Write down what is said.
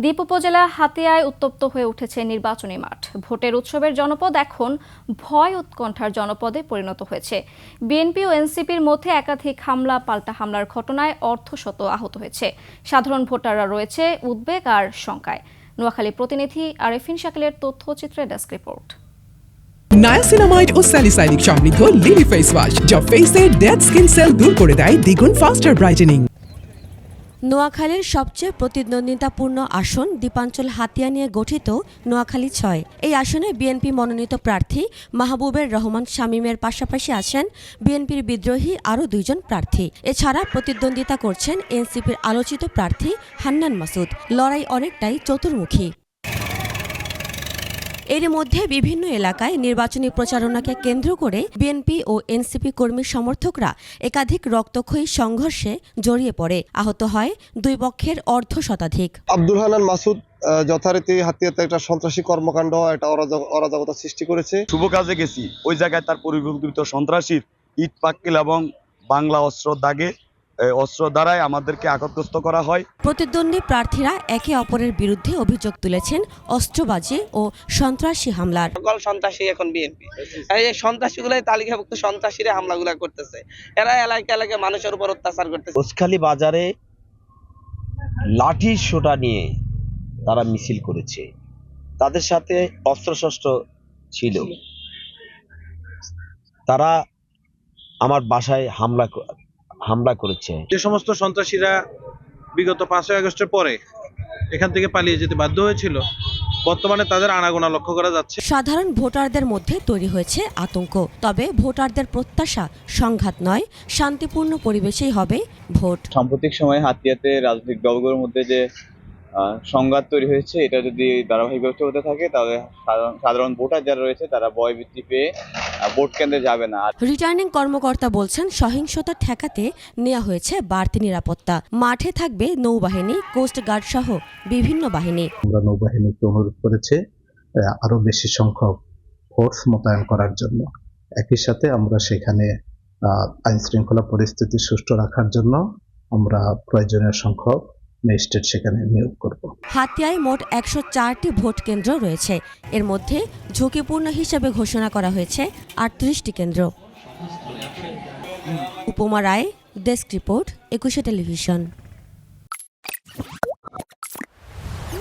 দ্বীপ উপজেলা হাতিয়ায় উত্তপ্ত হয়ে উঠেছে নির্বাচনী মাঠ। ভোটের উৎসবের জনপদ এখন ভয় উৎকণ্ঠার জনপদে পরিণত হয়েছে। বিএনপি ও এনসিপির মধ্যে একাধিক হামলা পাল্টা হামলার ঘটনায় অর্ধশত আহত হয়েছে। সাধারণ ভোটাররা রয়েছে উদ্বেগ আর শঙ্কায়। নোয়াখালী প্রতিনিধি আরেফিন শাকিলের তথ্যচিত্রে ডেস্ক রিপোর্ট। নায়াসিনামাইড ও স্যালিসাইলিক সমৃদ্ধ লিলি ফেস ওয়াশ যা ফেসের ডেড স্কিন সেল দূর করে দেয় দ্বিগুণ ফাস্টার ব্রাইটেনিং। নোয়াখালীর সবচেয়ে প্রতিদ্বন্দ্বিতাপূর্ণ আসন দ্বীপাঞ্চল হাতিয়া নিয়ে গঠিত নোয়াখালী ৬। এই আসনে বিএনপি মনোনীত প্রার্থী মাহবুবের রহমান শামীমের পাশাপাশি আছেন বিএনপির বিদ্রোহী আরও ২ জন প্রার্থী। এছাড়া প্রতিদ্বন্দ্বিতা করছেন এনসিপির আলোচিত প্রার্থী হান্নান মাসুদ। লড়াই অনেকটাই চতুর্মুখী। এর মধ্যে বিভিন্ন এলাকায় নির্বাচনী প্রচারণাকে কেন্দ্র করে বিএনপি ও এনসিপি কর্মী সমর্থকরা একাধিক রক্তক্ষয়ী সংঘর্ষে জড়িয়ে পড়ে। আহত হয় দুই পক্ষের অর্ধশতাধিক। আব্দুল হান্নান মাসুদ যথারীতি হাতিয়াতে একটা সন্ত্রাসী কর্মকাণ্ড, একটা অরাজকতা সৃষ্টি করেছে। শুভ কাজে গেছি, ওই জায়গায় তার পরিকল্পিত সন্ত্রাসীর ইট পাক্কিল এবং বাংলা অস্ত্র দ্বারাই আমাদেরকে আঘাতগ্রস্ত করা হয়। প্রতিদ্বন্দ্বী প্রার্থীরা একে অপরের বিরুদ্ধে অভিযোগ তুলেছেন অস্ত্রবাজি ও সন্ত্রাসী হামলার। সকল সন্ত্রাসী এখন বিএনপি, এই সন্ত্রাসীগুলাই তালিকাভুক্ত সন্ত্রাসীরা হামলাগুলা করতেছে। এরা এলাকায় মানুষের উপর অত্যাচার করতেছে। কোষখালী বাজারে লাঠি সোটা নিয়ে তারা মিছিল করেছে, তাদের সাথে অস্ত্রশস্ত্র ছিল। তারা আমার বাসায় হামলা করেছে। যে সমস্ত সন্ত্রাসীরা বিগত 5ই আগস্টের পরে এখান থেকে পালিয়ে যেতে বাধ্য হয়েছিল, বর্তমানে তাদের আনাগোনা লক্ষ্য করা যাচ্ছে। সাধারণ ভোটারদের মধ্যে তৈরি হয়েছে আতঙ্ক। তবে ভোটারদের প্রত্যাশা সংঘাত নয়, শান্তিপূর্ণ পরিবেশেই হবে ভোট। সাম্প্রতিক সময়ে হাতিয়াতে রাজনৈতিক দলগুলোর মধ্যে যে সংঘাত তৈরি হয়েছে, এটা যদি ধারাবাহিকভাবে হতে থাকে তাহলে সাধারণ ভোটার যারা রয়েছে তারা ভয়ভীতি পেয়ে ভোট কেন্দ্রে যাবে না। রিটার্নিং কর্মকর্তা বলছেন, সহিংসতা ঠেকাতে নেওয়া হয়েছে বাড়তি নিরাপত্তা। মাঠে থাকবে নৌবাহিনী, কোস্টগার্ড সহ বিভিন্ন বাহিনী। আমরা নৌবাহিনীকে অনুরোধ করেছে আরো বেশি সংখ্যক ফোর্স মোতায়েন করার জন্য। একই সাথে আমরা সেখানে আইন শৃঙ্খলা পরিস্থিতি সুষ্ঠু রাখার জন্য আমরা প্রয়োজনীয় সংখ্যক ম্যাজিস্ট্রেট সেখানে নিয়োগ করব। হাতিয়ায় মোট ১০৪টি ভোট কেন্দ্র রয়েছে। এর মধ্যে ঝুঁকিপূর্ণ হিসেবে ঘোষণা করা হয়েছে ৩৮টি কেন্দ্র। উপমা রায়, ডেস্ক রিপোর্ট, ২১ টেলিভিশন।